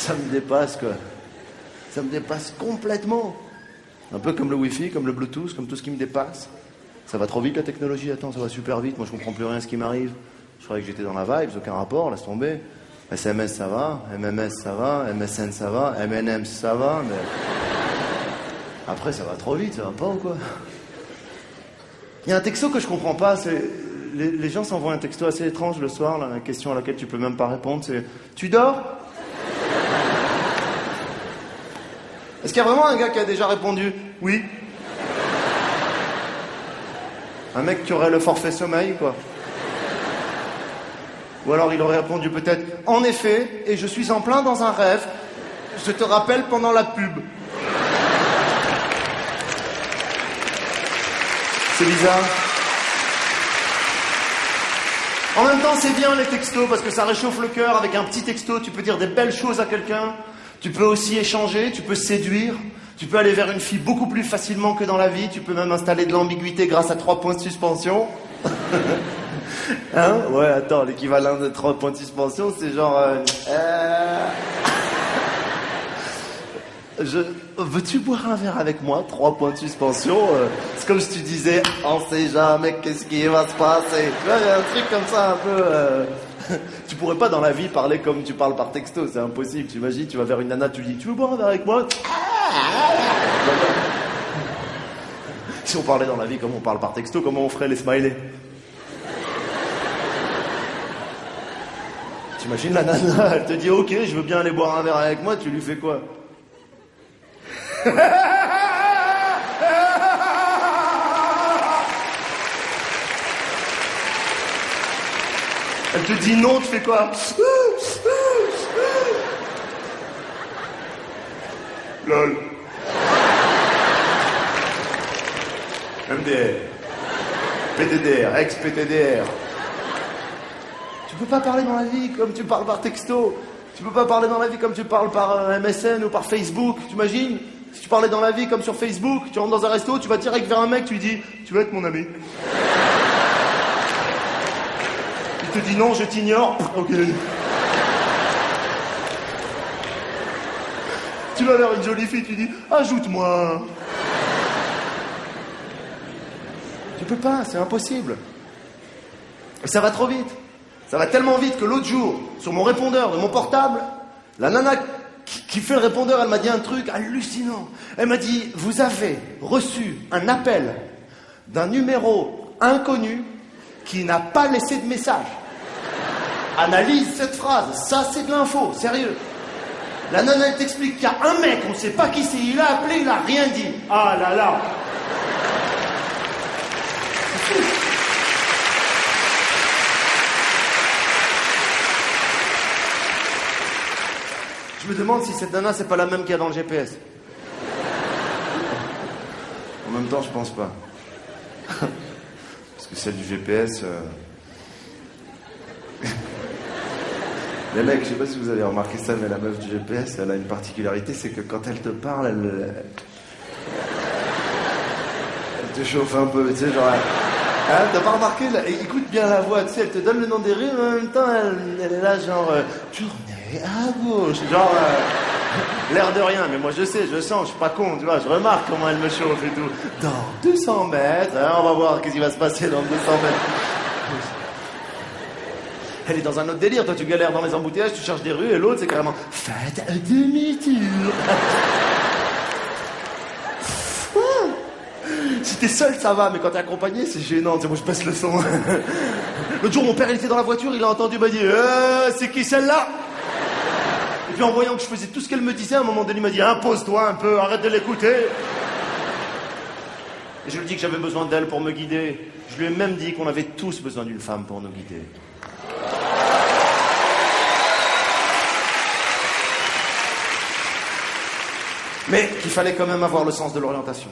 Ça me dépasse, quoi. Ça me dépasse complètement. Un peu comme le Wi-Fi, comme le Bluetooth, comme tout ce qui me dépasse. Ça va trop vite, la technologie. Attends, ça va super vite. Moi, je comprends plus rien à ce qui m'arrive. Je croyais que j'étais dans la vibe, aucun rapport, laisse tomber. SMS, ça va. MMS, ça va. MSN, ça va. MNM, ça va. Mais... après, ça va trop vite, ça va pas ou quoi? Il y a un texto que je comprends pas, c'est... Les gens s'envoient un texto assez étrange le soir, là, la question à laquelle tu peux même pas répondre, c'est « Tu dors ?» Est-ce qu'il y a vraiment un gars qui a déjà répondu « Oui » Un mec qui aurait le forfait sommeil, quoi. Ou alors il aurait répondu peut-être « En effet, et je suis en plein dans un rêve, je te rappelle pendant la pub. » C'est bizarre. En même temps, c'est bien les textos parce que ça réchauffe le cœur. Avec un petit texto, tu peux dire des belles choses à quelqu'un. Tu peux aussi échanger, tu peux séduire. Tu peux aller vers une fille beaucoup plus facilement que dans la vie. Tu peux même installer de l'ambiguïté grâce à 3 points de suspension. Hein? Ouais, attends, l'équivalent de 3 points de suspension, c'est genre... Veux-tu boire un verre avec moi? 3 points de suspension. C'est comme si tu disais, on sait jamais qu'est-ce qui va se passer. Tu vois, il y a un truc comme ça un peu... Tu pourrais pas dans la vie parler comme tu parles par texto, c'est impossible. Tu imagines, tu vas vers une nana, tu lui dis, tu veux boire un verre avec moi? Si on parlait dans la vie comme on parle par texto, comment on ferait les smileys? T'imagines la nana, elle te dit, ok, je veux bien aller boire un verre avec moi, tu lui fais quoi? Elle te dit non, tu fais quoi? LOL. MDR. PTDR, ex-PTDR. Tu peux pas parler dans la vie comme tu parles par texto. Tu peux pas parler dans la vie comme tu parles par MSN ou par Facebook, tu imagines? Si tu parlais dans la vie comme sur Facebook, tu rentres dans un resto, tu vas direct vers un mec, tu lui dis « Tu veux être mon ami ?» Il te dit « Non, je t'ignore. » Ok. Tu vas vers une jolie fille, tu dis « Ajoute-moi. » Tu peux pas, c'est impossible. Et ça va trop vite. Ça va tellement vite que l'autre jour, sur mon répondeur de mon portable, la nana qui fait le répondeur, elle m'a dit un truc hallucinant. Elle m'a dit, vous avez reçu un appel d'un numéro inconnu qui n'a pas laissé de message. Analyse cette phrase, ça c'est de l'info, sérieux. La nana, elle t'explique qu'il y a un mec, on ne sait pas qui c'est, il a appelé, il a rien dit. Ah là là. C'est fou. Je me demande si cette nana, c'est pas la même qu'il y a dans le GPS. En même temps, je pense pas. Parce que celle du GPS... Les mecs, je sais pas si vous avez remarqué ça, mais la meuf du GPS, elle a une particularité, c'est que quand elle te parle, elle te chauffe un peu, tu sais, genre... Hein, t'as pas remarqué, là, écoute bien la voix, tu sais, elle te donne le nom des rues, mais en même temps, elle est là, genre... tournez à gauche, genre... l'air de rien, mais moi je sais, je sens, je suis pas con, tu vois, je remarque comment elle me chauffe et tout. Dans 200 mètres, hein, on va voir qu'est-ce qui va se passer dans 200 mètres. Elle est dans un autre délire, toi tu galères dans les embouteillages, tu cherches des rues, et l'autre c'est carrément « Faites un demi-tour !» Si t'es seul, ça va, mais quand t'es accompagné, c'est gênant, tu sais, moi je baisse le son. L'autre jour, mon père, il était dans la voiture, il a entendu, il m'a dit « C'est qui celle-là ?» Et puis en voyant que je faisais tout ce qu'elle me disait, à un moment donné, il m'a dit « Impose-toi un peu, arrête de l'écouter !» Et je lui ai dit que j'avais besoin d'elle pour me guider. Je lui ai même dit qu'on avait tous besoin d'une femme pour nous guider. Mais qu'il fallait quand même avoir le sens de l'orientation.